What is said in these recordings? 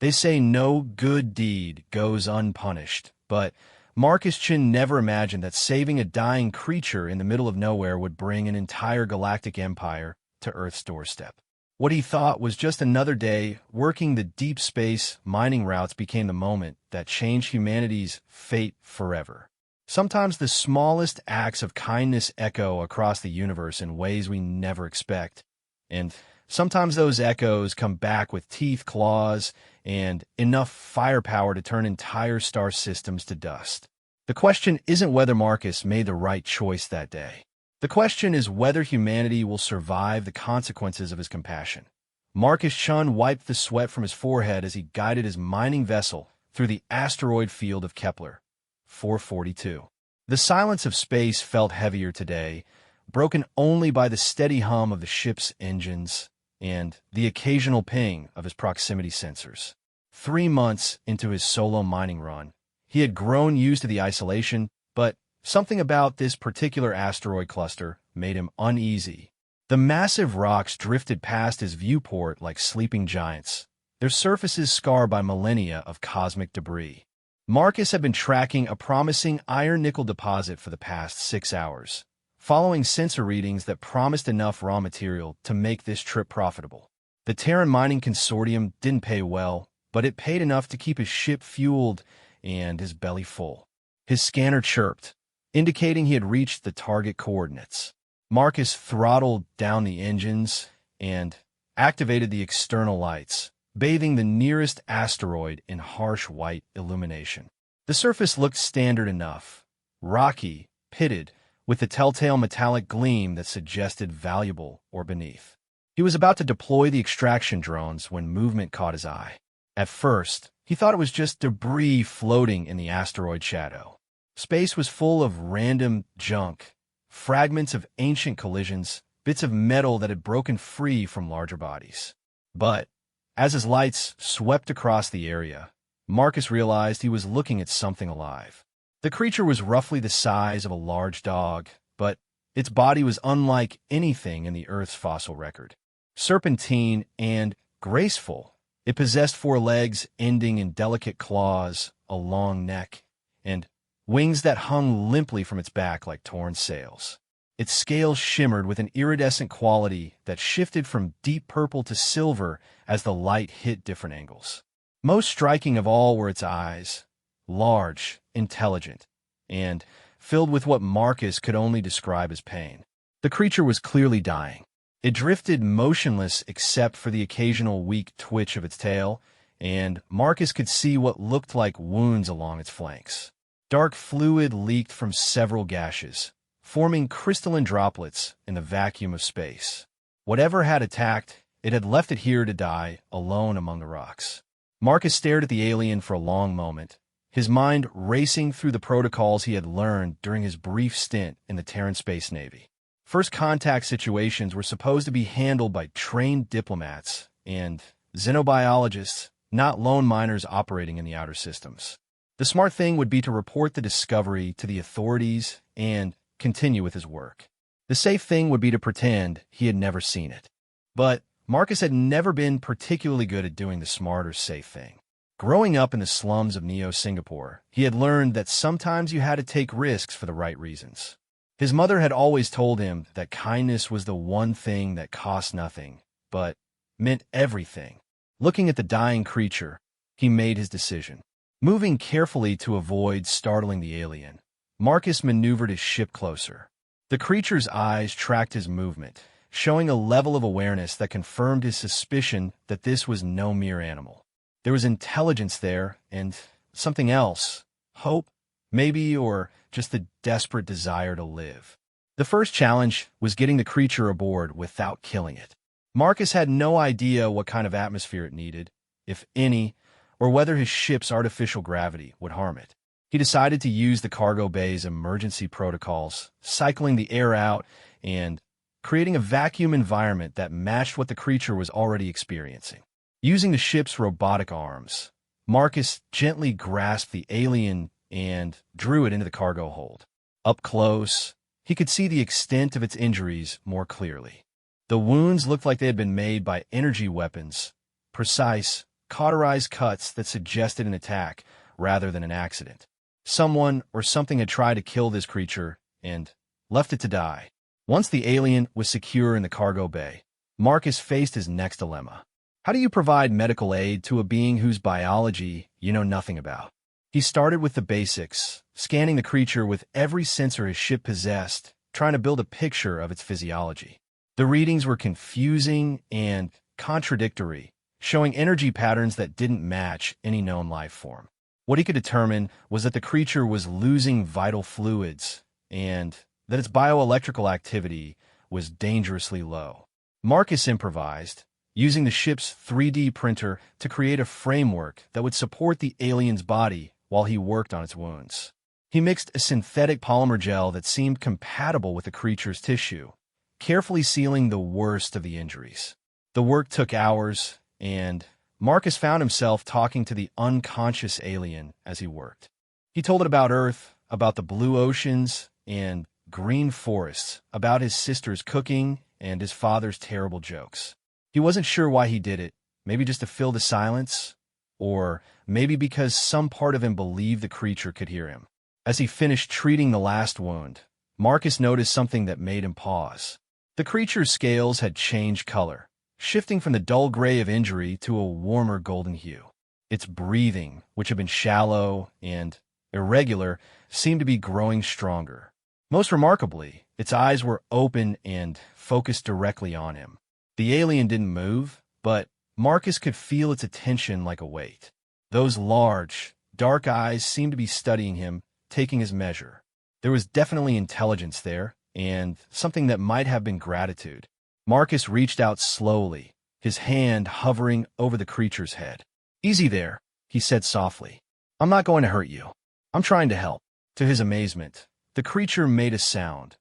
They say no good deed goes unpunished, but Marcus Chin never imagined that saving a dying creature in the middle of nowhere would bring an entire galactic empire to Earth's doorstep. What he thought was just another day working the deep space mining routes became the moment that changed humanity's fate forever. Sometimes the smallest acts of kindness echo across the universe in ways we never expect, and sometimes those echoes come back with teeth, claws, and enough firepower to turn entire star systems to dust. The question isn't whether Marcus made the right choice that day. The question is whether humanity will survive the consequences of his compassion. Marcus Chun wiped the sweat from his forehead as he guided his mining vessel through the asteroid field of Kepler 442. The silence of space felt heavier today, broken only by the steady hum of the ship's engines and the occasional ping of his proximity sensors. 3 months into his solo mining run, he had grown used to the isolation, but something about this particular asteroid cluster made him uneasy. The massive rocks drifted past his viewport like sleeping giants, their surfaces scarred by millennia of cosmic debris. Marcus had been tracking a promising iron-nickel deposit for the past 6 hours, following sensor readings that promised enough raw material to make this trip profitable. The Terran Mining Consortium didn't pay well, but it paid enough to keep his ship fueled and his belly full. His scanner chirped, indicating he had reached the target coordinates. Marcus throttled down the engines and activated the external lights, bathing the nearest asteroid in harsh white illumination. The surface looked standard enough, rocky, pitted, with the telltale metallic gleam that suggested valuable or beneath. He was about to deploy the extraction drones when movement caught his eye. At first, he thought it was just debris floating in the asteroid shadow. Space was full of random junk, fragments of ancient collisions, bits of metal that had broken free from larger bodies. But as his lights swept across the area, Marcus realized he was looking at something alive. The creature was roughly the size of a large dog, but its body was unlike anything in the Earth's fossil record. Serpentine and graceful, it possessed 4 legs ending in delicate claws, a long neck, and wings that hung limply from its back like torn sails. Its scales shimmered with an iridescent quality that shifted from deep purple to silver as the light hit different angles. Most striking of all were its eyes, large, intelligent, and filled with what Marcus could only describe as pain. The creature was clearly dying. It drifted motionless except for the occasional weak twitch of its tail, and Marcus could see what looked like wounds along its flanks. Dark fluid leaked from several gashes, forming crystalline droplets in the vacuum of space. Whatever had attacked, it had left it here to die, alone among the rocks. Marcus stared at the alien for a long moment, his mind racing through the protocols he had learned during his brief stint in the Terran Space Navy. First contact situations were supposed to be handled by trained diplomats and xenobiologists, not lone miners operating in the outer systems. The smart thing would be to report the discovery to the authorities and continue with his work. The safe thing would be to pretend he had never seen it. But Marcus had never been particularly good at doing the smart or safe thing. Growing up in the slums of Neo-Singapore, he had learned that sometimes you had to take risks for the right reasons. His mother had always told him that kindness was the one thing that cost nothing, but meant everything. Looking at the dying creature, he made his decision. Moving carefully to avoid startling the alien, Marcus maneuvered his ship closer. The creature's eyes tracked his movement, showing a level of awareness that confirmed his suspicion that this was no mere animal. There was intelligence there, and something else. Hope, maybe, or just the desperate desire to live. The first challenge was getting the creature aboard without killing it. Marcus had no idea what kind of atmosphere it needed, if any, or whether his ship's artificial gravity would harm it. He decided to use the cargo bay's emergency protocols, cycling the air out and creating a vacuum environment that matched what the creature was already experiencing. Using the ship's robotic arms, Marcus gently grasped the alien and drew it into the cargo hold. Up close, he could see the extent of its injuries more clearly. The wounds looked like they had been made by energy weapons, precise, cauterized cuts that suggested an attack rather than an accident. Someone or something had tried to kill this creature and left it to die. Once the alien was secure in the cargo bay, Marcus faced his next dilemma. How do you provide medical aid to a being whose biology you know nothing about? He started with the basics, scanning the creature with every sensor his ship possessed, trying to build a picture of its physiology. The readings were confusing and contradictory, showing energy patterns that didn't match any known life form. What he could determine was that the creature was losing vital fluids and that its bioelectrical activity was dangerously low. Marcus improvised, using the ship's 3D printer to create a framework that would support the alien's body while he worked on its wounds. He mixed a synthetic polymer gel that seemed compatible with the creature's tissue, carefully sealing the worst of the injuries. The work took hours, and Marcus found himself talking to the unconscious alien as he worked. He told it about Earth, about the blue oceans, and green forests, about his sister's cooking and his father's terrible jokes. He wasn't sure why he did it, maybe just to fill the silence, or maybe because some part of him believed the creature could hear him. As he finished treating the last wound, Marcus noticed something that made him pause. The creature's scales had changed color, shifting from the dull gray of injury to a warmer golden hue. Its breathing, which had been shallow and irregular, seemed to be growing stronger. Most remarkably, its eyes were open and focused directly on him. The alien didn't move, but Marcus could feel its attention like a weight. Those large, dark eyes seemed to be studying him, taking his measure. There was definitely intelligence there, and something that might have been gratitude. Marcus reached out slowly, his hand hovering over the creature's head. "Easy there," he said softly. "I'm not going to hurt you. I'm trying to help." To his amazement, the creature made a sound,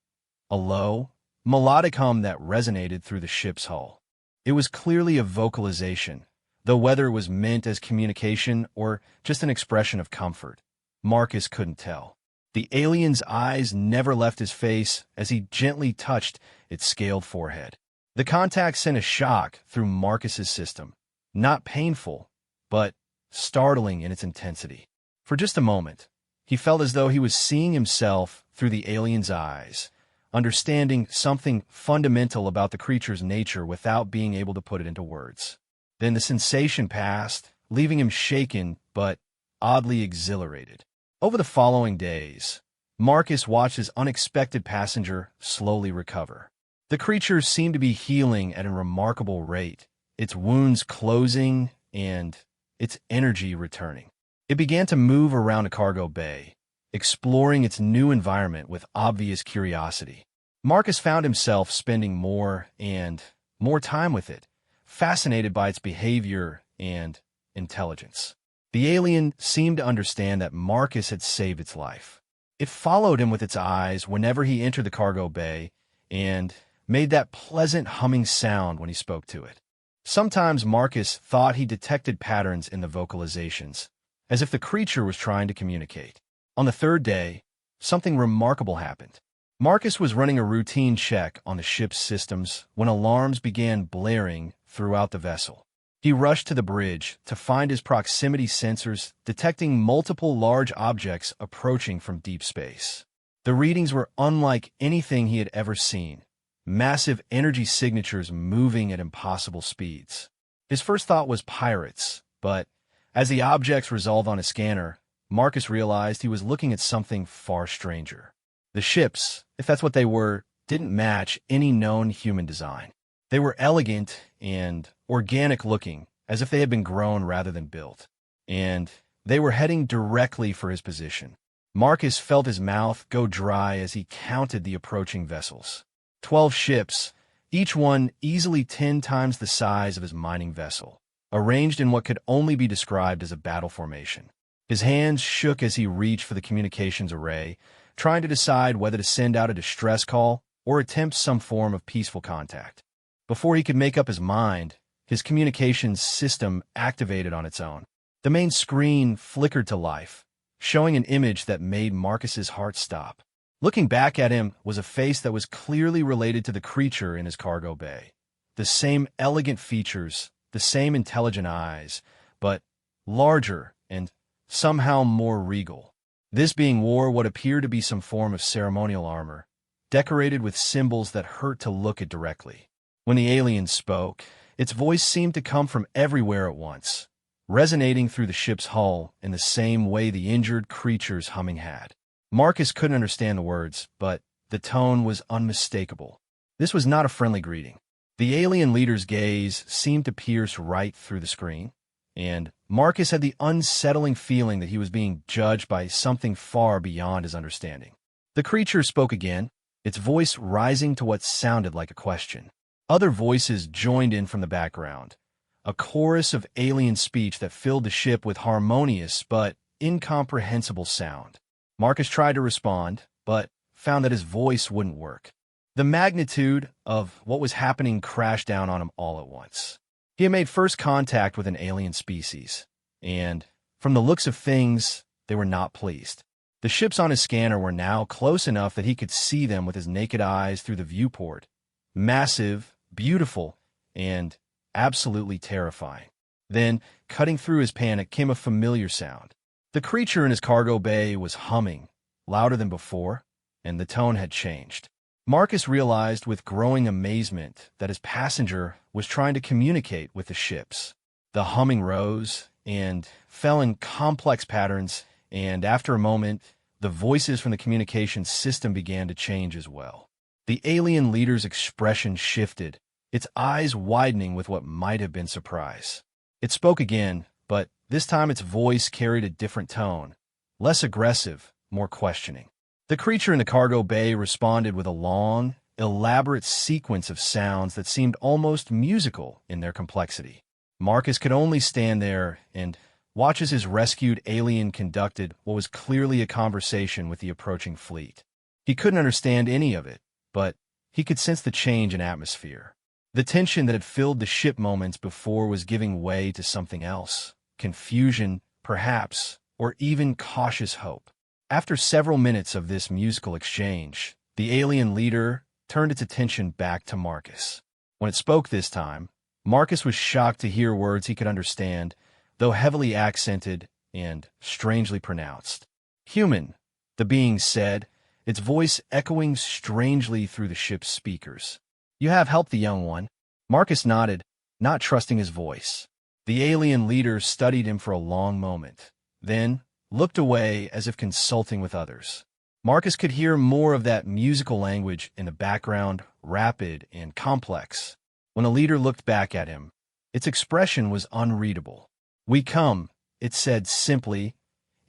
a low, melodic hum that resonated through the ship's hull. It was clearly a vocalization, though whether it was meant as communication or just an expression of comfort, Marcus couldn't tell. The alien's eyes never left his face as he gently touched its scaled forehead. The contact sent a shock through Marcus's system, not painful, but startling in its intensity. For just a moment, he felt as though he was seeing himself through the alien's eyes, understanding something fundamental about the creature's nature without being able to put it into words. Then the sensation passed, leaving him shaken but oddly exhilarated. Over the following days, Marcus watched his unexpected passenger slowly recover. The creature seemed to be healing at a remarkable rate, its wounds closing and its energy returning. It began to move around a cargo bay, exploring its new environment with obvious curiosity. Marcus found himself spending more and more time with it, fascinated by its behavior and intelligence. The alien seemed to understand that Marcus had saved its life. It followed him with its eyes whenever he entered the cargo bay and made that pleasant humming sound when he spoke to it. Sometimes Marcus thought he detected patterns in the vocalizations, as if the creature was trying to communicate. On the third day, something remarkable happened. Marcus was running a routine check on the ship's systems when alarms began blaring throughout the vessel. He rushed to the bridge to find his proximity sensors detecting multiple large objects approaching from deep space. The readings were unlike anything he had ever seen, massive energy signatures moving at impossible speeds. His first thought was pirates, but as the objects resolved on his scanner, Marcus realized he was looking at something far stranger. The ships, if that's what they were, didn't match any known human design. They were elegant and organic-looking, as if they had been grown rather than built. And they were heading directly for his position. Marcus felt his mouth go dry as he counted the approaching vessels. 12 ships, each one easily 10 times the size of his mining vessel, arranged in what could only be described as a battle formation. His hands shook as he reached for the communications array, trying to decide whether to send out a distress call or attempt some form of peaceful contact. Before he could make up his mind, his communications system activated on its own. The main screen flickered to life, showing an image that made Marcus's heart stop. Looking back at him was a face that was clearly related to the creature in his cargo bay. The same elegant features, the same intelligent eyes, but larger and somehow more regal. This being wore what appeared to be some form of ceremonial armor, decorated with symbols that hurt to look at directly. When the alien spoke, its voice seemed to come from everywhere at once, resonating through the ship's hull in the same way the injured creature's humming had. Marcus couldn't understand the words, but the tone was unmistakable. This was not a friendly greeting. The alien leader's gaze seemed to pierce right through the screen, and Marcus had the unsettling feeling that he was being judged by something far beyond his understanding. The creature spoke again, its voice rising to what sounded like a question. Other voices joined in from the background, a chorus of alien speech that filled the ship with harmonious but incomprehensible sound. Marcus tried to respond, but found that his voice wouldn't work. The magnitude of what was happening crashed down on him all at once. He had made first contact with an alien species, and from the looks of things, they were not pleased. The ships on his scanner were now close enough that he could see them with his naked eyes through the viewport. Massive, beautiful, and absolutely terrifying. Then, cutting through his panic, came a familiar sound. The creature in his cargo bay was humming, louder than before, and the tone had changed. Marcus realized with growing amazement that his passenger was trying to communicate with the ships. The humming rose and fell in complex patterns, and after a moment, the voices from the communications system began to change as well. The alien leader's expression shifted, its eyes widening with what might have been surprise. It spoke again, but this time its voice carried a different tone, less aggressive, more questioning. The creature in the cargo bay responded with a long, elaborate sequence of sounds that seemed almost musical in their complexity. Marcus could only stand there and watch as his rescued alien conducted what was clearly a conversation with the approaching fleet. He couldn't understand any of it, but he could sense the change in atmosphere. The tension that had filled the ship moments before was giving way to something else. Confusion, perhaps, or even cautious hope. After several minutes of this musical exchange, the alien leader turned its attention back to Marcus. When it spoke this time, Marcus was shocked to hear words he could understand, though heavily accented and strangely pronounced. Human, the being said, its voice echoing strangely through the ship's speakers. You have helped the young one. Marcus nodded, not trusting his voice. The alien leader studied him for a long moment, then looked away as if consulting with others. Marcus could hear more of that musical language in the background, rapid and complex. When the leader looked back at him, its expression was unreadable. We come, it said simply,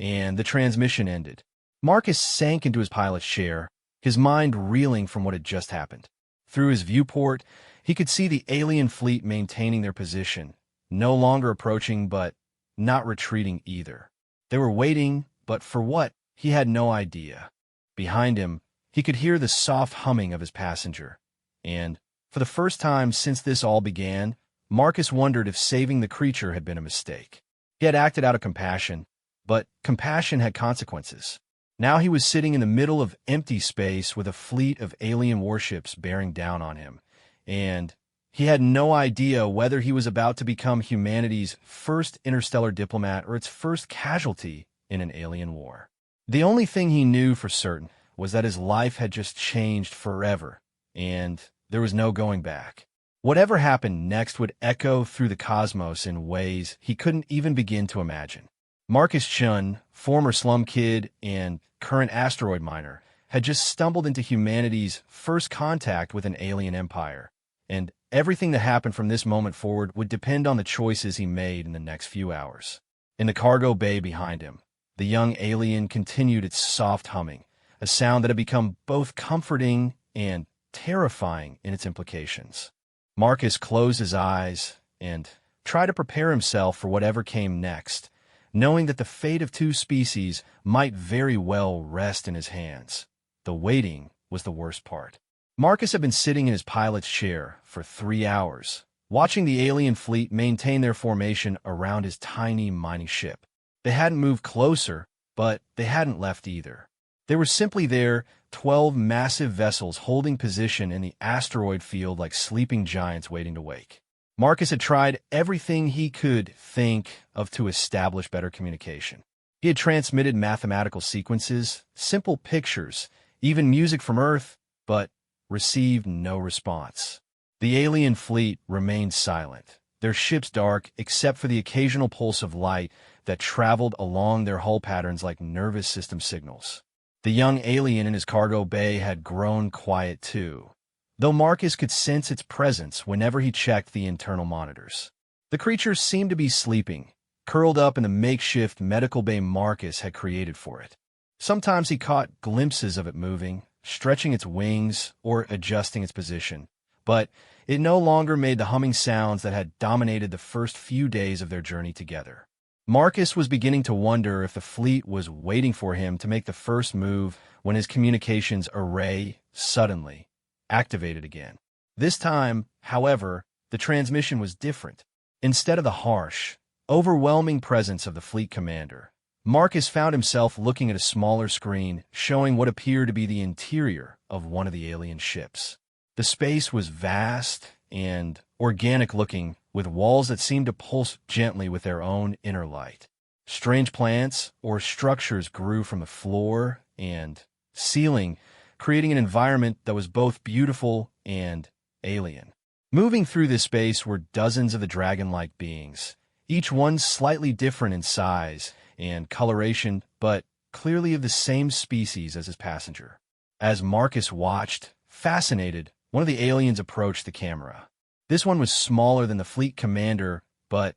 and the transmission ended. Marcus sank into his pilot's chair, his mind reeling from what had just happened. Through his viewport, he could see the alien fleet maintaining their position, no longer approaching but not retreating either. They were waiting, but for what, he had no idea. Behind him, he could hear the soft humming of his passenger, and, for the first time since this all began, Marcus wondered if saving the creature had been a mistake. He had acted out of compassion, but compassion had consequences. Now he was sitting in the middle of empty space with a fleet of alien warships bearing down on him, and he had no idea whether he was about to become humanity's first interstellar diplomat or its first casualty in an alien war. The only thing he knew for certain was that his life had just changed forever, and there was no going back. Whatever happened next would echo through the cosmos in ways he couldn't even begin to imagine. Marcus Chun, former slum kid and current asteroid miner, had just stumbled into humanity's first contact with an alien empire, and everything that happened from this moment forward would depend on the choices he made in the next few hours. In the cargo bay behind him, the young alien continued its soft humming, a sound that had become both comforting and terrifying in its implications. Marcus closed his eyes and tried to prepare himself for whatever came next, knowing that the fate of two species might very well rest in his hands. The waiting was the worst part. Marcus had been sitting in his pilot's chair for 3 hours, watching the alien fleet maintain their formation around his tiny mining ship. They hadn't moved closer, but they hadn't left either. They were simply there, 12 massive vessels holding position in the asteroid field like sleeping giants waiting to wake. Marcus had tried everything he could think of to establish better communication. He had transmitted mathematical sequences, simple pictures, even music from Earth, but received no response. The alien fleet remained silent, their ships dark except for the occasional pulse of light that traveled along their hull patterns like nervous system signals. The young alien in his cargo bay had grown quiet too, though Marcus could sense its presence whenever he checked the internal monitors. The creature seemed to be sleeping, curled up in the makeshift medical bay Marcus had created for it. Sometimes he caught glimpses of it moving, stretching its wings, or adjusting its position, but it no longer made the humming sounds that had dominated the first few days of their journey together. Marcus was beginning to wonder if the fleet was waiting for him to make the first move when his communications array suddenly activated again. This time, however, the transmission was different. Instead of the harsh, overwhelming presence of the fleet commander, Marcus found himself looking at a smaller screen showing what appeared to be the interior of one of the alien ships. The space was vast and organic-looking, with walls that seemed to pulse gently with their own inner light. Strange plants or structures grew from the floor and ceiling, creating an environment that was both beautiful and alien. Moving through this space were dozens of the dragon-like beings, each one slightly different in size and coloration, but clearly of the same species as his passenger. As Marcus watched, fascinated, one of the aliens approached the camera. This one was smaller than the fleet commander, but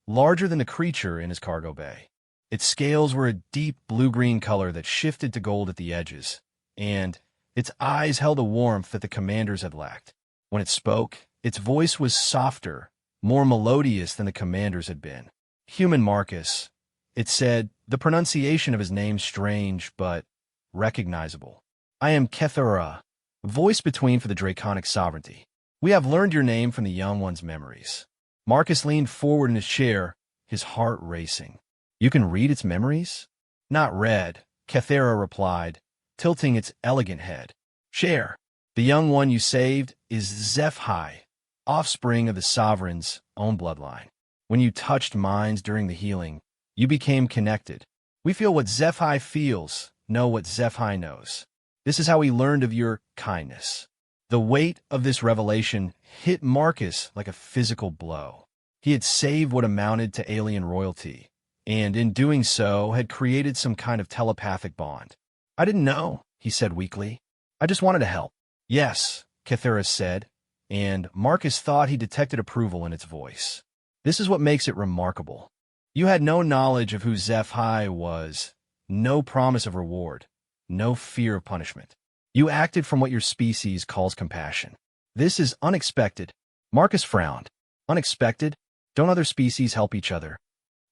larger than the creature in his cargo bay. Its scales were a deep blue-green color that shifted to gold at the edges, and its eyes held a warmth that the commander's had lacked. When it spoke, its voice was softer, more melodious than the commander's had been. Human Marcus, it said, the pronunciation of his name strange but recognizable. I am Kethera, voice between for the Draconic sovereignty. We have learned your name from the young one's memories. Marcus leaned forward in his chair, his heart racing. You can read its memories? Not read, Kethera replied, tilting its elegant head. Share. The young one you saved is HFY, offspring of the sovereign's own bloodline. When you touched minds during the healing, you became connected. We feel what HFY feels, know what HFY knows. This is how we learned of your kindness. The weight of this revelation hit Marcus like a physical blow. He had saved what amounted to alien royalty, and in doing so had created some kind of telepathic bond. I didn't know, he said weakly. I just wanted to help. Yes, Kethera said, and Marcus thought he detected approval in its voice. This is what makes it remarkable. You had no knowledge of who HFY was, no promise of reward, no fear of punishment. You acted from what your species calls compassion. This is unexpected. Marcus frowned. Unexpected? Don't other species help each other?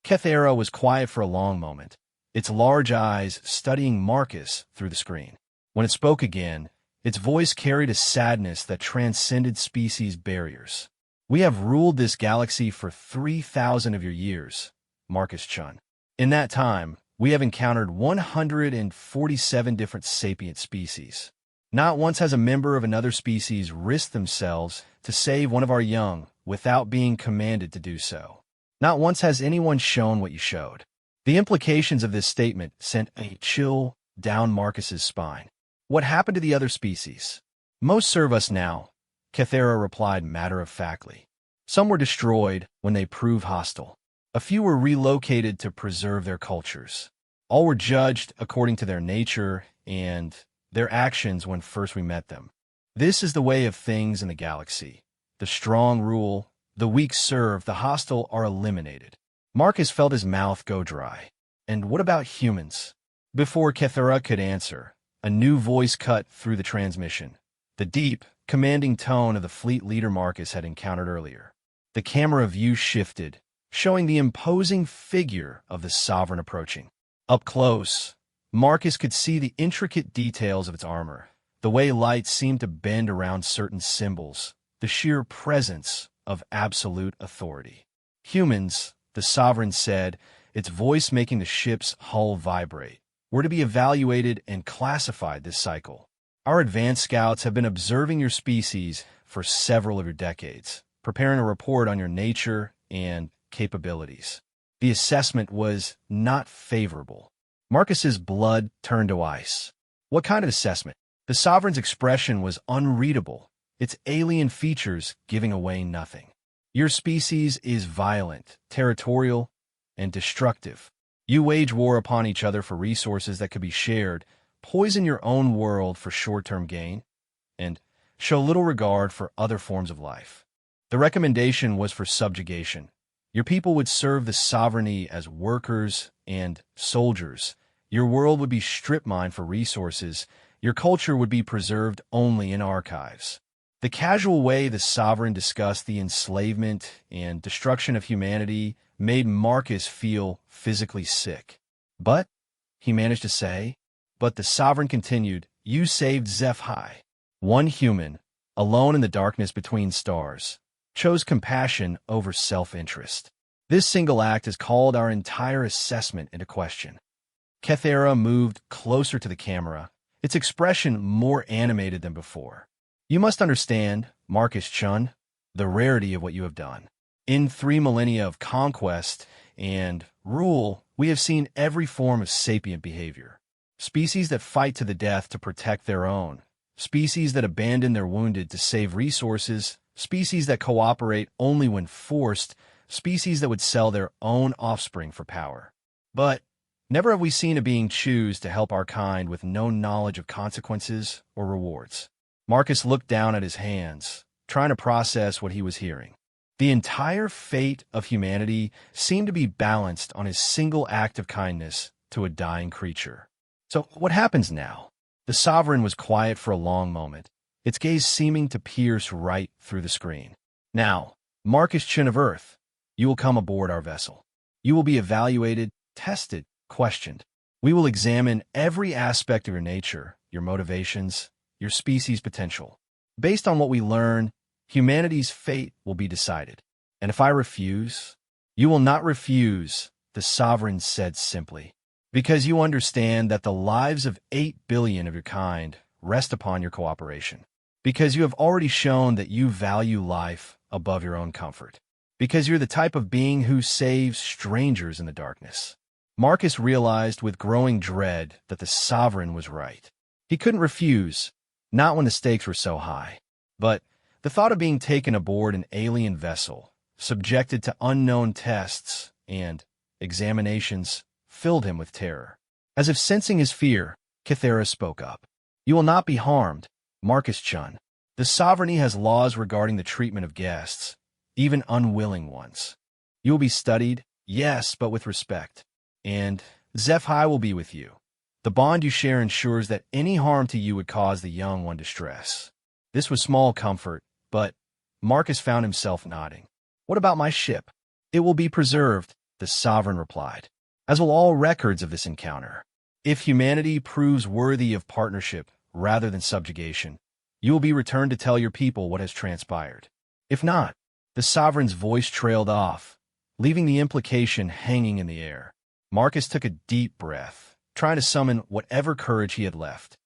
Kethera was quiet for a long moment, its large eyes studying Marcus through the screen. When it spoke again, its voice carried a sadness that transcended species barriers. We have ruled this galaxy for 3,000 of your years, Marcus Chun. In that time, we have encountered 147 different sapient species. Not once has a member of another species risked themselves to save one of our young without being commanded to do so. Not once has anyone shown what you showed. The implications of this statement sent a chill down Marcus's spine. What happened to the other species? Most serve us now, Kethera replied matter-of-factly. Some were destroyed when they proved hostile. A few were relocated to preserve their cultures. All were judged according to their nature and their actions when first we met them. This is the way of things in the galaxy. The strong rule, the weak serve, the hostile are eliminated. Marcus felt his mouth go dry. And what about humans? Before Kethera could answer, a new voice cut through the transmission, the deep, commanding tone of the fleet leader Marcus had encountered earlier. The camera view shifted, showing the imposing figure of the sovereign approaching. Up close, Marcus could see the intricate details of its armor, the way light seemed to bend around certain symbols, the sheer presence of absolute authority. Humans, the sovereign said, its voice making the ship's hull vibrate, were to be evaluated and classified this cycle. Our advanced scouts have been observing your species for several of your decades, preparing a report on your nature and capabilities. The assessment was not favorable. Marcus's blood turned to ice. What kind of assessment? The Sovereign's expression was unreadable, its alien features giving away nothing. Your species is violent, territorial, and destructive. You wage war upon each other for resources that could be shared, poison your own world for short-term gain, and show little regard for other forms of life. The recommendation was for subjugation. Your people would serve the sovereignty as workers and soldiers. Your world would be strip-mined for resources. Your culture would be preserved only in archives. The casual way the sovereign discussed the enslavement and destruction of humanity made Marcus feel physically sick. But, he managed to say, but the sovereign continued, you saved HFY. One human, alone in the darkness between stars, chose compassion over self-interest. This single act has called our entire assessment into question. Kethera moved closer to the camera, its expression more animated than before. You must understand, Marcus Chun, the rarity of what you have done. In 3 millennia of conquest and rule, we have seen every form of sapient behavior. Species that fight to the death to protect their own. Species that abandon their wounded to save resources. Species that cooperate only when forced. Species that would sell their own offspring for power. But never have we seen a being choose to help our kind with no knowledge of consequences or rewards. Marcus looked down at his hands, trying to process what he was hearing. The entire fate of humanity seemed to be balanced on his single act of kindness to a dying creature. So what happens now? The Sovereign was quiet for a long moment, its gaze seeming to pierce right through the screen. Now, Marcus Chin of Earth, you will come aboard our vessel. You will be evaluated, tested, questioned. We will examine every aspect of your nature, your motivations, your species' potential. Based on what we learn, humanity's fate will be decided. And if I refuse, you will not refuse, the Sovereign said simply, because you understand that the lives of 8 billion of your kind rest upon your cooperation. Because you have already shown that you value life above your own comfort. Because you're the type of being who saves strangers in the darkness. Marcus realized with growing dread that the Sovereign was right. He couldn't refuse, not when the stakes were so high. But the thought of being taken aboard an alien vessel, subjected to unknown tests and examinations, filled him with terror. As if sensing his fear, Kethera spoke up. You will not be harmed, Marcus Chun. The sovereignty has laws regarding the treatment of guests, even unwilling ones. You will be studied, yes, but with respect. And HFY will be with you. The bond you share ensures that any harm to you would cause the young one distress. This was small comfort, but Marcus found himself nodding. What about my ship? It will be preserved, the Sovereign replied, as will all records of this encounter. If humanity proves worthy of partnership rather than subjugation, you will be returned to tell your people what has transpired. If not, the Sovereign's voice trailed off, leaving the implication hanging in the air. Marcus took a deep breath, trying to summon whatever courage he had left.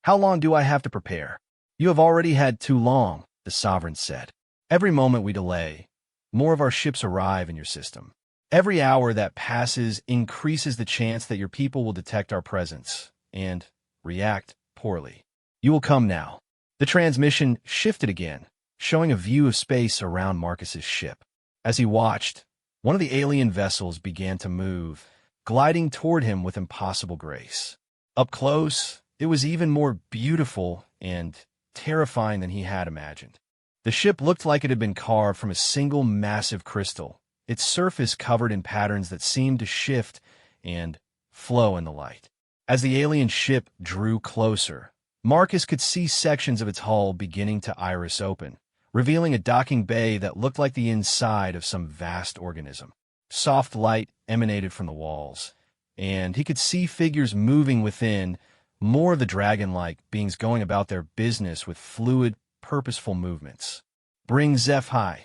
How long do I have to prepare? You have already had too long, the Sovereign said. Every moment we delay, more of our ships arrive in your system. Every hour that passes increases the chance that your people will detect our presence and react poorly. You will come now. The transmission shifted again, showing a view of space around Marcus's ship. As he watched, one of the alien vessels began to move, gliding toward him with impossible grace. Up close, it was even more beautiful and terrifying than he had imagined. The ship looked like it had been carved from a single massive crystal, its surface covered in patterns that seemed to shift and flow in the light. As the alien ship drew closer, Marcus could see sections of its hull beginning to iris open, revealing a docking bay that looked like the inside of some vast organism. Soft light emanated from the walls, and he could see figures moving within, more of the dragon-like beings going about their business with fluid, purposeful movements. Bring HFY.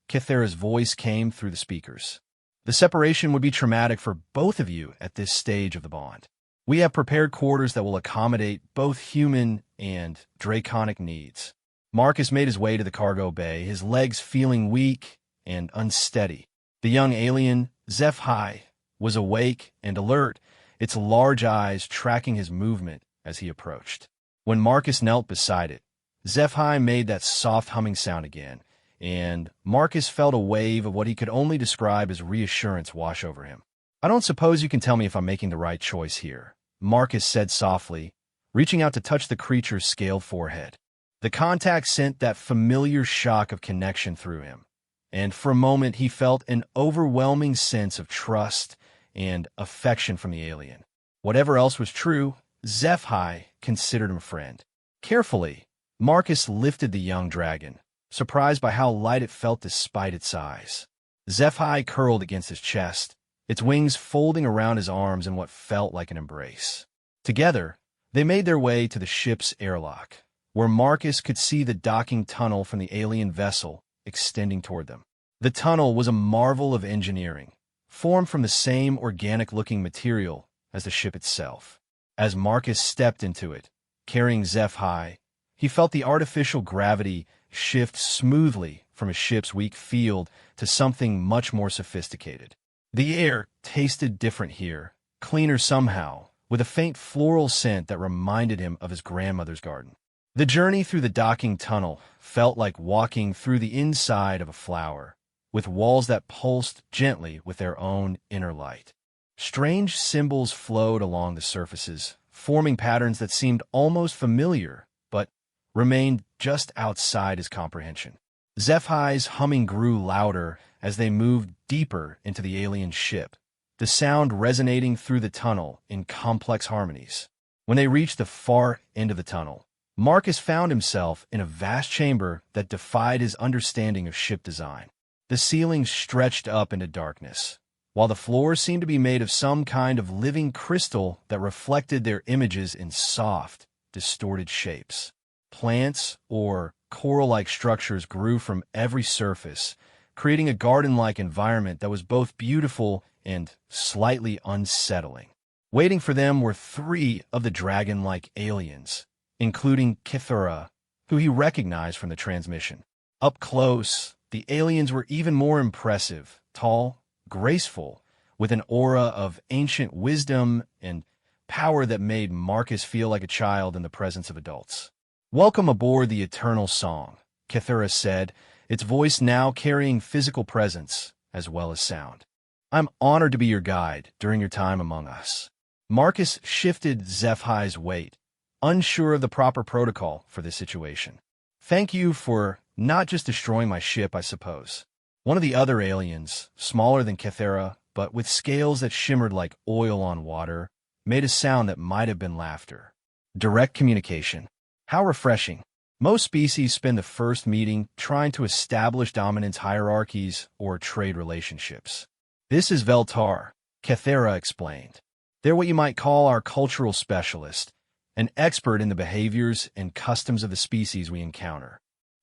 Kethera's voice came through the speakers. The separation would be traumatic for both of you at this stage of the bond. We have prepared quarters that will accommodate both human and draconic needs. Marcus made his way to the cargo bay, his legs feeling weak and unsteady. The young alien, HFY, was awake and alert, its large eyes tracking his movement as he approached. When Marcus knelt beside it, HFY made that soft humming sound again, and Marcus felt a wave of what he could only describe as reassurance wash over him. "I don't suppose you can tell me if I'm making the right choice here," Marcus said softly, reaching out to touch the creature's scaled forehead. The contact sent that familiar shock of connection through him, and for a moment he felt an overwhelming sense of trust and affection from the alien. Whatever else was true, HFY considered him a friend. Carefully, Marcus lifted the young dragon, surprised by how light it felt despite its size. HFY curled against his chest, its wings folding around his arms in what felt like an embrace. Together, they made their way to the ship's airlock, where Marcus could see the docking tunnel from the alien vessel extending toward them. The tunnel was a marvel of engineering, formed from the same organic-looking material as the ship itself. As Marcus stepped into it, carrying HFY, he felt the artificial gravity shift smoothly from a ship's weak field to something much more sophisticated. The air tasted different here, cleaner somehow, with a faint floral scent that reminded him of his grandmother's garden. The journey through the docking tunnel felt like walking through the inside of a flower, with walls that pulsed gently with their own inner light. Strange symbols flowed along the surfaces, forming patterns that seemed almost familiar, but remained just outside his comprehension. HFY's humming grew louder as they moved deeper into the alien ship, the sound resonating through the tunnel in complex harmonies. When they reached the far end of the tunnel, Marcus found himself in a vast chamber that defied his understanding of ship design. The ceiling stretched up into darkness, while the floors seemed to be made of some kind of living crystal that reflected their images in soft, distorted shapes. Plants or coral-like structures grew from every surface, creating a garden-like environment that was both beautiful and slightly unsettling. Waiting for them were 3 of the dragon-like aliens, including Kythera, who he recognized from the transmission. Up close, the aliens were even more impressive, tall, graceful, with an aura of ancient wisdom and power that made Marcus feel like a child in the presence of adults. "Welcome aboard the Eternal Song," Kythera said, its voice now carrying physical presence as well as sound. "I'm honored to be your guide during your time among us." Marcus shifted HFY's weight, unsure of the proper protocol for this situation. "Thank you for not just destroying my ship, I suppose." One of the other aliens, smaller than Kythera, but with scales that shimmered like oil on water, made a sound that might have been laughter. Direct communication. How refreshing. Most species spend the first meeting trying to establish dominance hierarchies or trade relationships. "This is Veltar," Kythera explained. "They're what you might call our cultural specialist, an expert in the behaviors and customs of the species we encounter."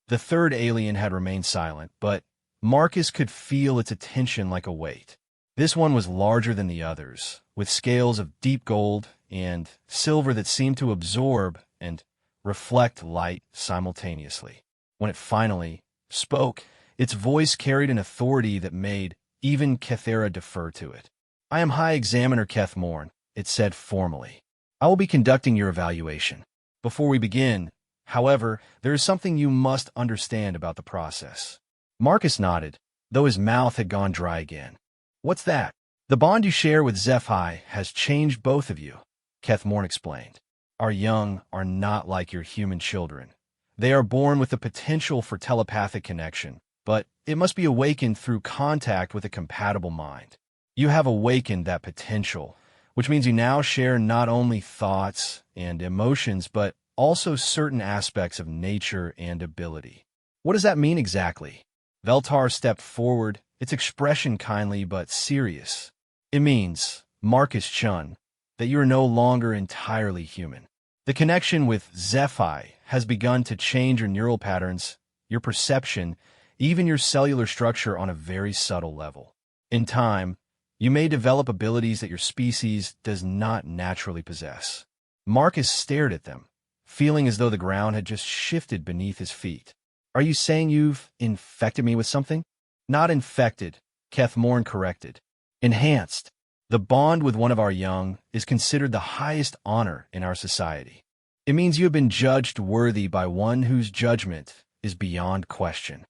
The third alien had remained silent, but Marcus could feel its attention like a weight. This one was larger than the others, with scales of deep gold and silver that seemed to absorb and reflect light simultaneously. When it finally spoke, its voice carried an authority that made even Kythera defer to it. "I am High Examiner Kethmorn," it said formally. "I will be conducting your evaluation. Before we begin, however, there is something you must understand about the process." Marcus nodded, though his mouth had gone dry again. "What's that?" "The bond you share with HFY has changed both of you," Kethmorn explained. "Our young are not like your human children. They are born with the potential for telepathic connection, but it must be awakened through contact with a compatible mind. You have awakened that potential, which means you now share not only thoughts and emotions, but also certain aspects of nature and ability." "What does that mean exactly?" Veltar stepped forward, its expression kindly but serious. "It means, Marcus Chun, that you are no longer entirely human. The connection with HFY has begun to change your neural patterns, your perception, even your cellular structure on a very subtle level. In time, you may develop abilities that your species does not naturally possess." Marcus stared at them, feeling as though the ground had just shifted beneath his feet. "Are you saying you've infected me with something?" "Not infected," Kethmorn corrected. "Enhanced. The bond with one of our young is considered the highest honor in our society. It means you have been judged worthy by one whose judgment is beyond question."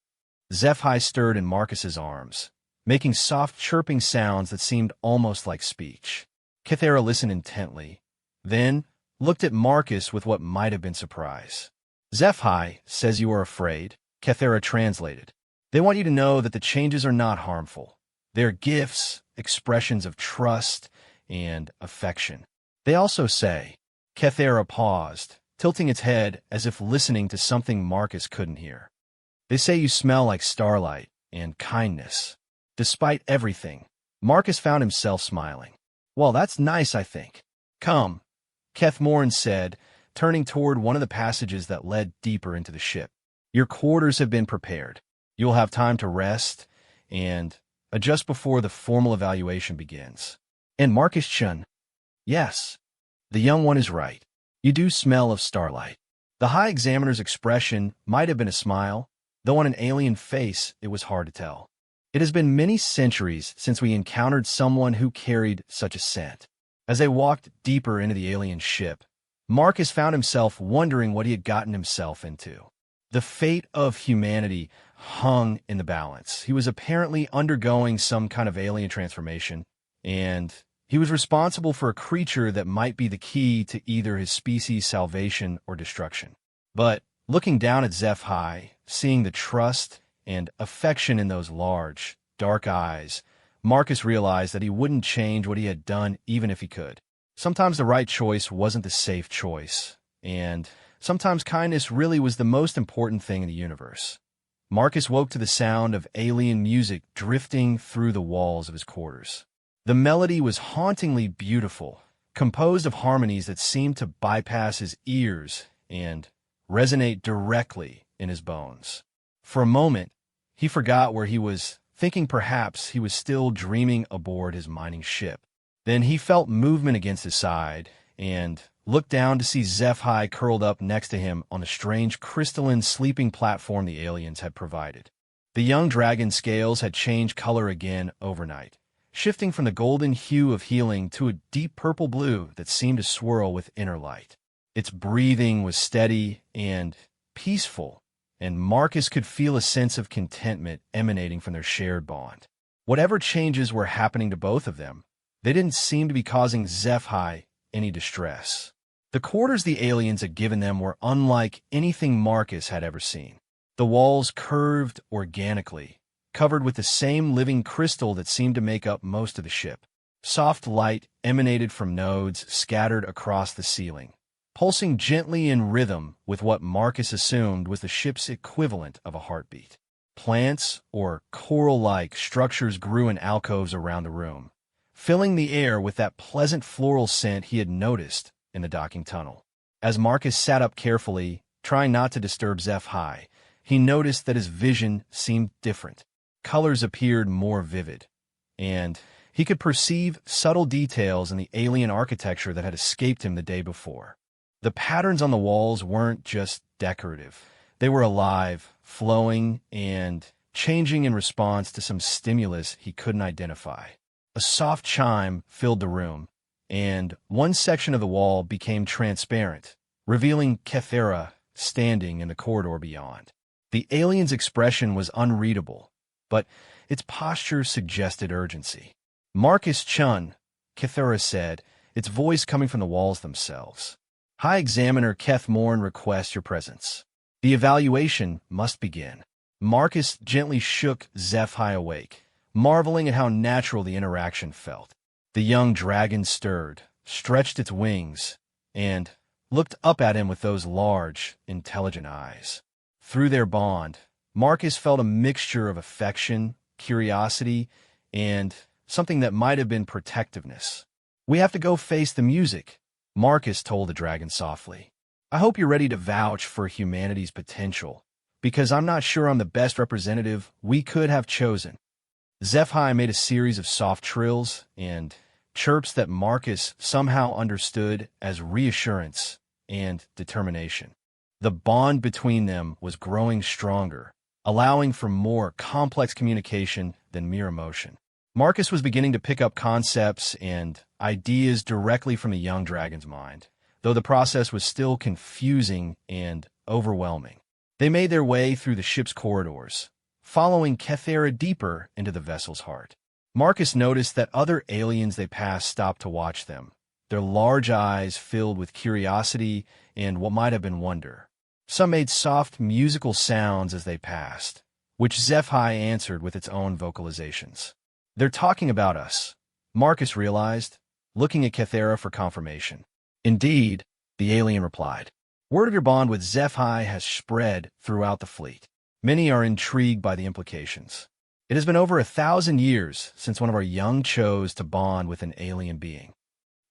HFY stirred in Marcus's arms, making soft chirping sounds that seemed almost like speech. Kethera listened intently, then looked at Marcus with what might have been surprise. "HFY says you are afraid," Kethera translated. "They want you to know that the changes are not harmful. They're gifts, expressions of trust, and affection. They also say—" Kethera paused, tilting its head as if listening to something Marcus couldn't hear. "They say you smell like starlight and kindness." Despite everything, Marcus found himself smiling. "Well, that's nice, I think." "Come," Kethmorn said, turning toward one of the passages that led deeper into the ship. "Your quarters have been prepared. You'll have time to rest and adjust before the formal evaluation begins." "And Marcus-chun?" "Yes, the young one is right. You do smell of starlight." The High Examiner's expression might have been a smile, though on an alien face it was hard to tell. "It has been many centuries since we encountered someone who carried such a scent." As they walked deeper into the alien ship, Marcus found himself wondering what he had gotten himself into. The fate of humanity hung in the balance. He was apparently undergoing some kind of alien transformation, and he was responsible for a creature that might be the key to either his species' salvation or destruction. But looking down at HFY, seeing the trust and affection in those large, dark eyes, Marcus realized that he wouldn't change what he had done even if he could. Sometimes the right choice wasn't the safe choice, and sometimes kindness really was the most important thing in the universe. Marcus woke to the sound of alien music drifting through the walls of his quarters. The melody was hauntingly beautiful, composed of harmonies that seemed to bypass his ears and resonate directly in his bones. For a moment, he forgot where he was, thinking perhaps he was still dreaming aboard his mining ship. Then he felt movement against his side and looked down to see HFY curled up next to him on a strange crystalline sleeping platform the aliens had provided. The young dragon's scales had changed color again overnight, shifting from the golden hue of healing to a deep purple blue that seemed to swirl with inner light. Its breathing was steady and peaceful, and Marcus could feel a sense of contentment emanating from their shared bond. Whatever changes were happening to both of them, they didn't seem to be causing HFY any distress. The quarters the aliens had given them were unlike anything Marcus had ever seen. The walls curved organically, covered with the same living crystal that seemed to make up most of the ship. Soft light emanated from nodes scattered across the ceiling, pulsing gently in rhythm with what Marcus assumed was the ship's equivalent of a heartbeat. Plants or coral-like structures grew in alcoves around the room, filling the air with that pleasant floral scent he had noticed in the docking tunnel. As Marcus sat up carefully, trying not to disturb HFY, he noticed that his vision seemed different. Colors appeared more vivid, and he could perceive subtle details in the alien architecture that had escaped him the day before. The patterns on the walls weren't just decorative. They were alive, flowing, and changing in response to some stimulus he couldn't identify. A soft chime filled the room, and one section of the wall became transparent, revealing Kethera standing in the corridor beyond. The alien's expression was unreadable, but its posture suggested urgency. "Marcus-chun," Kethera said, its voice coming from the walls themselves. "High Examiner Kethmorn requests your presence. The evaluation must begin." Marcus gently shook HFY awake, marveling at how natural the interaction felt. The young dragon stirred, stretched its wings, and looked up at him with those large, intelligent eyes. Through their bond, Marcus felt a mixture of affection, curiosity, and something that might have been protectiveness. "We have to go face the music," Marcus told the dragon softly. "I hope you're ready to vouch for humanity's potential, because I'm not sure I'm the best representative we could have chosen." HFY made a series of soft trills and chirps that Marcus somehow understood as reassurance and determination. The bond between them was growing stronger, allowing for more complex communication than mere emotion. Marcus was beginning to pick up concepts and ideas directly from the young dragon's mind, though the process was still confusing and overwhelming. They made their way through the ship's corridors, following Kethera deeper into the vessel's heart. Marcus noticed that other aliens they passed stopped to watch them, their large eyes filled with curiosity and what might have been wonder. Some made soft musical sounds as they passed, which HFY answered with its own vocalizations. "They're talking about us," Marcus realized, looking at Kethera for confirmation. "Indeed," the alien replied. "Word of your bond with HFY has spread throughout the fleet. Many are intrigued by the implications. It has been over 1,000 years since one of our young chose to bond with an alien being.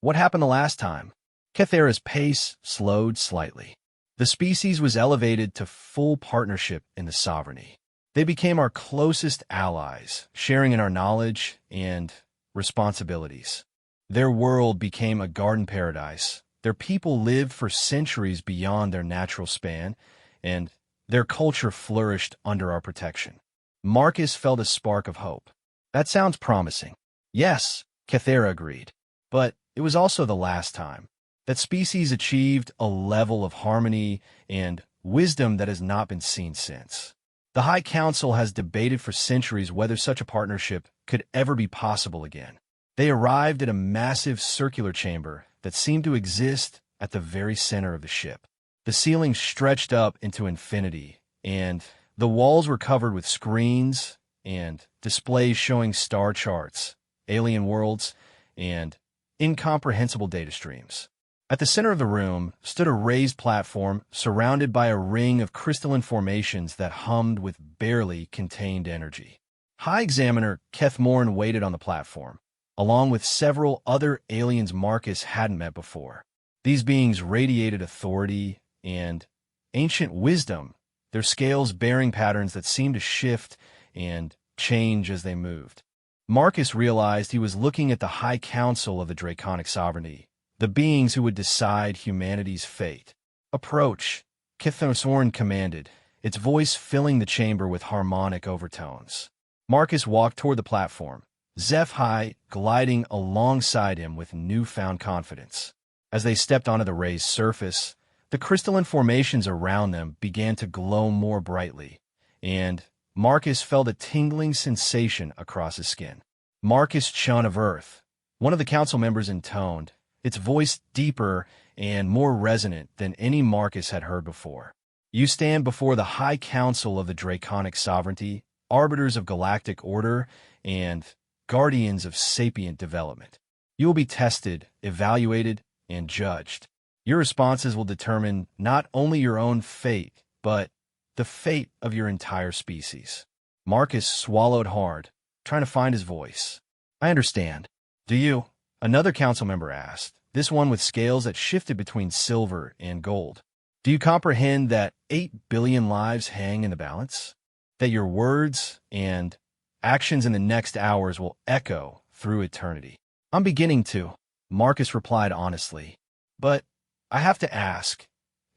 What happened the last time?" Kethera's pace slowed slightly. "The species was elevated to full partnership in the sovereignty. They became our closest allies, sharing in our knowledge and responsibilities. Their world became a garden paradise. Their people lived for centuries beyond their natural span, and their culture flourished under our protection." Marcus felt a spark of hope. "That sounds promising." "Yes," Kethera agreed. "But it was also the last time. That species achieved a level of harmony and wisdom that has not been seen since. The High Council has debated for centuries whether such a partnership could ever be possible again. They arrived at a massive circular chamber that seemed to exist at the very center of the ship. The ceiling stretched up into infinity, and the walls were covered with screens and displays showing star charts, alien worlds, and incomprehensible data streams. At the center of the room stood a raised platform surrounded by a ring of crystalline formations that hummed with barely contained energy. High Examiner Keth Morn waited on the platform, along with several other aliens Marcus hadn't met before. These beings radiated authority and ancient wisdom, their scales bearing patterns that seemed to shift and change as they moved. Marcus realized he was looking at the High Council of the Draconic Sovereignty, the beings who would decide humanity's fate. "Approach," Kithnosorn commanded, its voice filling the chamber with harmonic overtones. Marcus walked toward the platform, HFY gliding alongside him with newfound confidence. As they stepped onto the raised surface, the crystalline formations around them began to glow more brightly, and Marcus felt a tingling sensation across his skin. "Marcus Chun of Earth," one of the council members intoned, its voice deeper and more resonant than any Marcus had heard before. "You stand before the High Council of the Draconic Sovereignty, arbiters of galactic order, and guardians of sapient development. You will be tested, evaluated, and judged. Your responses will determine not only your own fate, but the fate of your entire species." Marcus swallowed hard, trying to find his voice. "I understand." "Do you?" Another council member asked, this one with scales that shifted between silver and gold. "Do you comprehend that 8 billion lives hang in the balance? That your words and actions in the next hours will echo through eternity?" "I'm beginning to," Marcus replied honestly. "But I have to ask,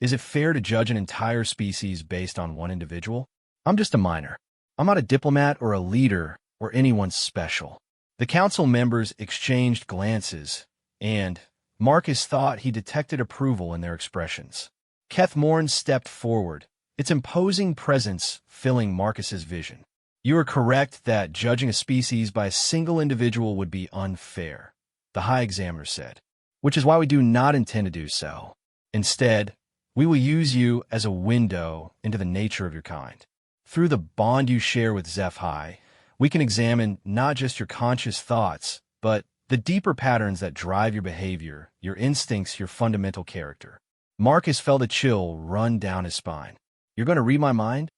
is it fair to judge an entire species based on one individual? I'm just a miner. I'm not a diplomat or a leader or anyone special." The council members exchanged glances, and Marcus thought he detected approval in their expressions. Keth Morn stepped forward, its imposing presence filling Marcus's vision. "You are correct that judging a species by a single individual would be unfair," the High Examiner said, "which is why we do not intend to do so. Instead, we will use you as a window into the nature of your kind. Through the bond you share with HFY, we can examine not just your conscious thoughts, but the deeper patterns that drive your behavior, your instincts, your fundamental character." Marcus felt a chill run down his spine. "You're going to read my mind?"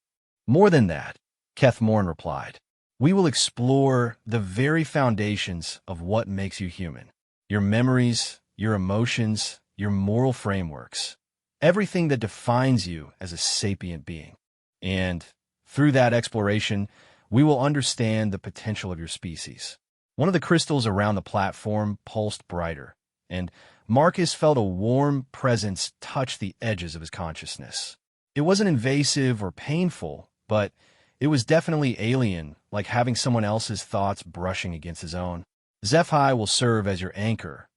"More than that," Keth Morn replied. "We will explore the very foundations of what makes you human. Your memories, your emotions, your moral frameworks, everything that defines you as a sapient being. And through that exploration, we will understand the potential of your species." One of the crystals around the platform pulsed brighter, and Marcus felt a warm presence touch the edges of his consciousness. It wasn't invasive or painful, but it was definitely alien, like having someone else's thoughts brushing against his own. HFY will serve as your anchor,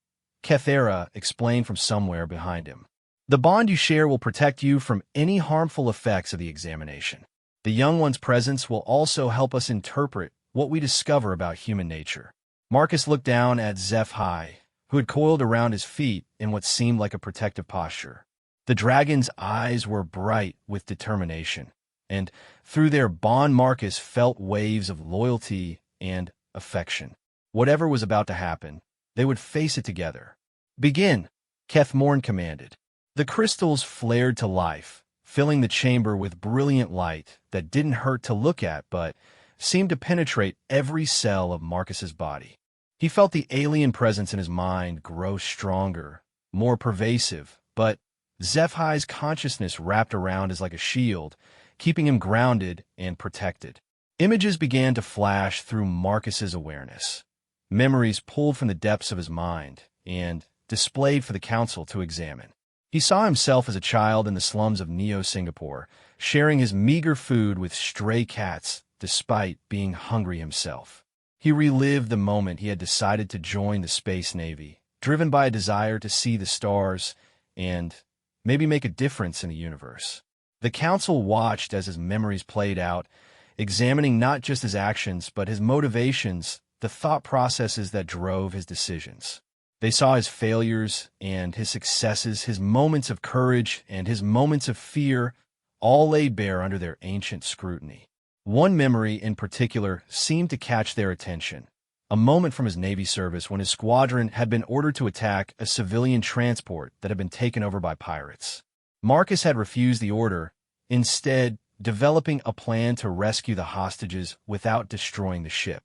Kethera explained from somewhere behind him. The bond you share will protect you from any harmful effects of the examination. The young one's presence will also help us interpret what we discover about human nature. Marcus looked down at HFY, who had coiled around his feet in what seemed like a protective posture. The dragon's eyes were bright with determination, and through their bond Marcus felt waves of loyalty and affection. Whatever was about to happen, they would face it together. "Begin," Kethmorn commanded. The crystals flared to life, filling the chamber with brilliant light that didn't hurt to look at but seemed to penetrate every cell of Marcus's body. He felt the alien presence in his mind grow stronger, more pervasive, but HFY's consciousness wrapped around as like a shield, keeping him grounded and protected. Images began to flash through Marcus's awareness. Memories pulled from the depths of his mind and displayed for the council to examine. He saw himself as a child in the slums of Neo-Singapore, sharing his meager food with stray cats despite being hungry himself. He relived the moment he had decided to join the Space Navy, driven by a desire to see the stars and maybe make a difference in the universe. The council watched as his memories played out, examining not just his actions but his motivations, the thought processes that drove his decisions. They saw his failures and his successes, his moments of courage and his moments of fear, all laid bare under their ancient scrutiny. One memory in particular seemed to catch their attention, a moment from his Navy service when his squadron had been ordered to attack a civilian transport that had been taken over by pirates. Marcus had refused the order, instead developing a plan to rescue the hostages without destroying the ship.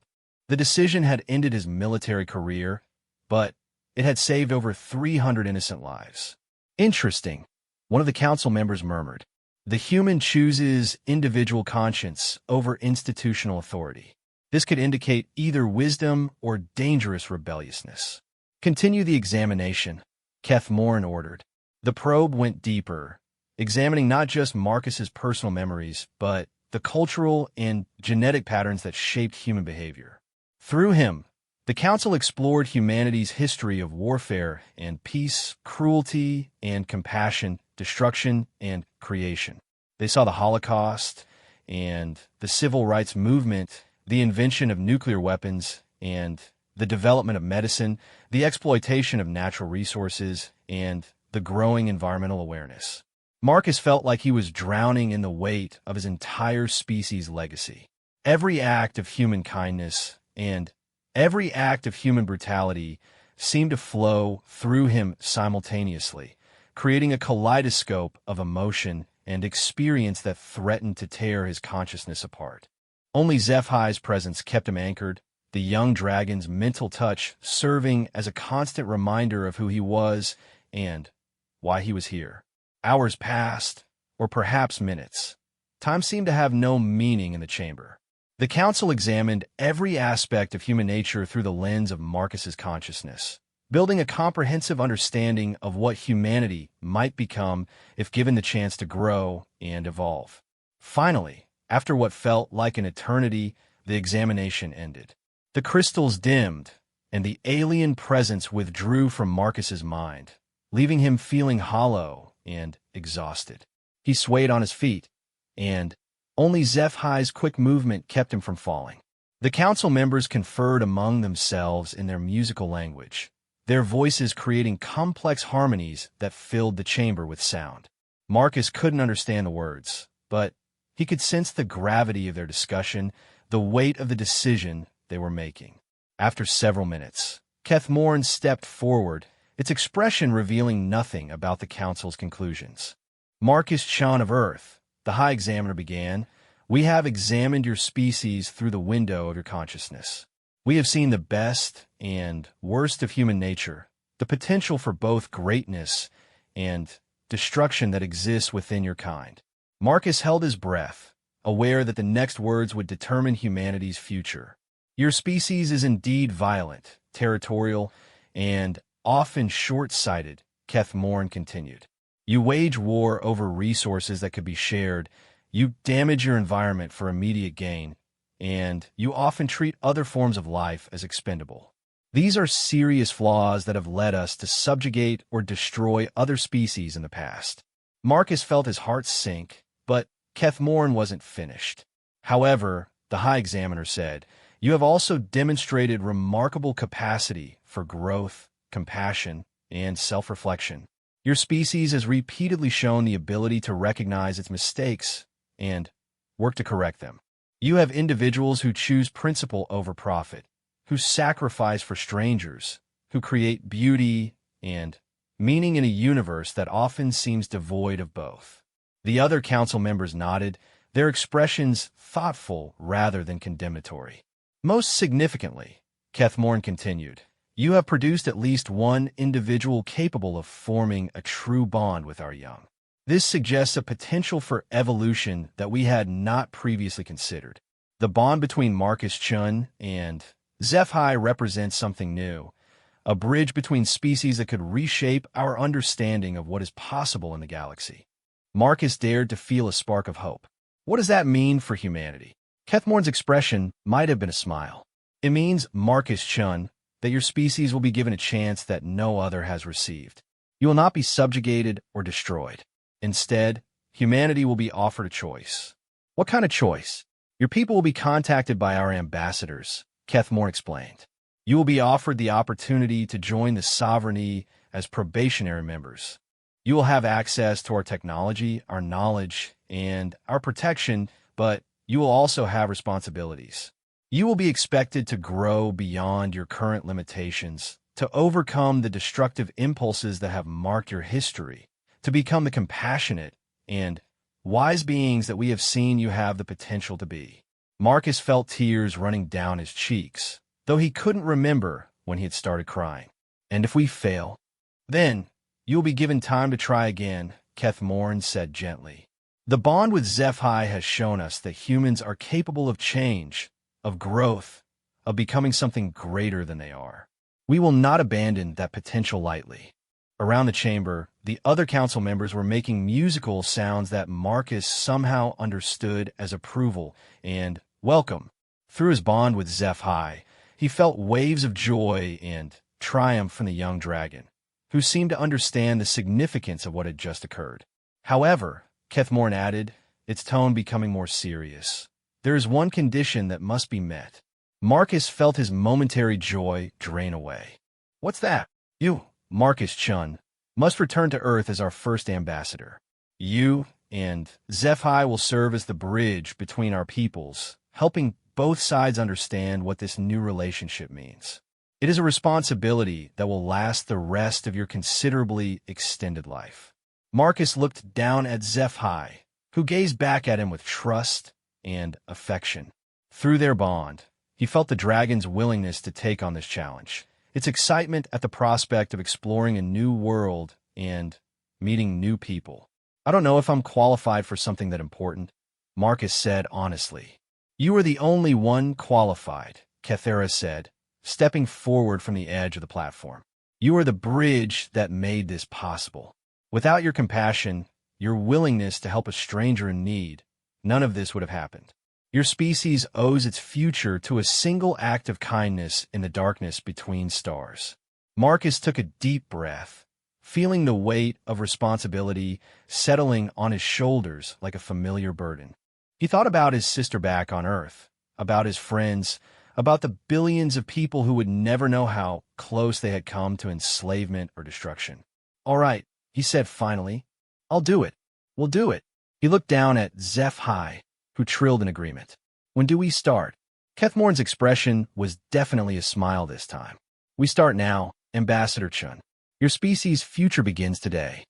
The decision had ended his military career, but it had saved over 300 innocent lives. "Interesting," one of the council members murmured. "The human chooses individual conscience over institutional authority. This could indicate either wisdom or dangerous rebelliousness." "Continue the examination," Kethmorn ordered. The probe went deeper, examining not just Marcus's personal memories, but the cultural and genetic patterns that shaped human behavior. Through him, the council explored humanity's history of warfare and peace, cruelty and compassion, destruction and creation. They saw the Holocaust and the civil rights movement, the invention of nuclear weapons and the development of medicine, the exploitation of natural resources, and the growing environmental awareness. Marcus felt like he was drowning in the weight of his entire species' legacy. Every act of human kindness and every act of human brutality seemed to flow through him simultaneously, creating a kaleidoscope of emotion and experience that threatened to tear his consciousness apart. Only HFY's presence kept him anchored, the young dragon's mental touch serving as a constant reminder of who he was and why he was here. Hours passed, or perhaps minutes. Time seemed to have no meaning in the chamber. The council examined every aspect of human nature through the lens of Marcus's consciousness, building a comprehensive understanding of what humanity might become if given the chance to grow and evolve. Finally, after what felt like an eternity, the examination ended. The crystals dimmed, and the alien presence withdrew from Marcus's mind, leaving him feeling hollow and exhausted. He swayed on his feet, and only HFY's quick movement kept him from falling. The council members conferred among themselves in their musical language, their voices creating complex harmonies that filled the chamber with sound. Marcus couldn't understand the words, but he could sense the gravity of their discussion, the weight of the decision they were making. After several minutes, Kethmorn stepped forward, its expression revealing nothing about the council's conclusions. "Marcus Chan of Earth," the High Examiner began, "we have examined your species through the window of your consciousness. We have seen the best and worst of human nature, the potential for both greatness and destruction that exists within your kind." Marcus held his breath, aware that the next words would determine humanity's future. "Your species is indeed violent, territorial, and often short-sighted, Keth Morn continued. You wage war over resources that could be shared, you damage your environment for immediate gain, and you often treat other forms of life as expendable. These are serious flaws that have led us to subjugate or destroy other species in the past. Marcus felt his heart sink, but Keth Morn wasn't finished. However, the High Examiner said, you have also demonstrated remarkable capacity for growth, compassion, and self-reflection. Your species has repeatedly shown the ability to recognize its mistakes and work to correct them. You have individuals who choose principle over profit, who sacrifice for strangers, who create beauty and meaning in a universe that often seems devoid of both. The other council members nodded, their expressions thoughtful rather than condemnatory. Most significantly, Keth Morn continued, you have produced at least one individual capable of forming a true bond with our young. This suggests a potential for evolution that we had not previously considered. The bond between Marcus Chun and HFY represents something new, a bridge between species that could reshape our understanding of what is possible in the galaxy. Marcus dared to feel a spark of hope. What does that mean for humanity? Keth Morn's expression might have been a smile. It means, Marcus Chun, that your species will be given a chance that no other has received. You will not be subjugated or destroyed. Instead, humanity will be offered a choice. What kind of choice? Your people will be contacted by our ambassadors, Keth Morn explained. You will be offered the opportunity to join the sovereignty as probationary members. You will have access to our technology, our knowledge, and our protection, but you will also have responsibilities. You will be expected to grow beyond your current limitations, to overcome the destructive impulses that have marked your history, to become the compassionate and wise beings that we have seen you have the potential to be. Marcus felt tears running down his cheeks, though he couldn't remember when he had started crying. And if we fail, then you will be given time to try again, Keth Morn said gently. The bond with HFY has shown us that humans are capable of change, of growth, of becoming something greater than they are. We will not abandon that potential lightly. Around the chamber, the other council members were making musical sounds that Marcus somehow understood as approval and welcome. Through his bond with HFY, he felt waves of joy and triumph from the young dragon, who seemed to understand the significance of what had just occurred. However, Keth Morn added, its tone becoming more serious, there is one condition that must be met. Marcus felt his momentary joy drain away. What's that? You, Marcus Chun, must return to Earth as our first ambassador. You and HFY will serve as the bridge between our peoples, helping both sides understand what this new relationship means. It is a responsibility that will last the rest of your considerably extended life. Marcus looked down at HFY, who gazed back at him with trust and affection. Through their bond, he felt the dragon's willingness to take on this challenge, its excitement at the prospect of exploring a new world and meeting new people. I don't know if I'm qualified for something that important, Marcus said honestly. You are the only one qualified, Kethera said, stepping forward from the edge of the platform. You are the bridge that made this possible. Without your compassion, your willingness to help a stranger in need, none of this would have happened. Your species owes its future to a single act of kindness in the darkness between stars. Marcus took a deep breath, feeling the weight of responsibility settling on his shoulders like a familiar burden. He thought about his sister back on Earth, about his friends, about the billions of people who would never know how close they had come to enslavement or destruction. All right, he said finally, I'll do it. We'll do it. He looked down at HFY, who trilled in agreement. When do we start? Keth Morn's expression was definitely a smile this time. We start now, Ambassador Chun. Your species' future begins today.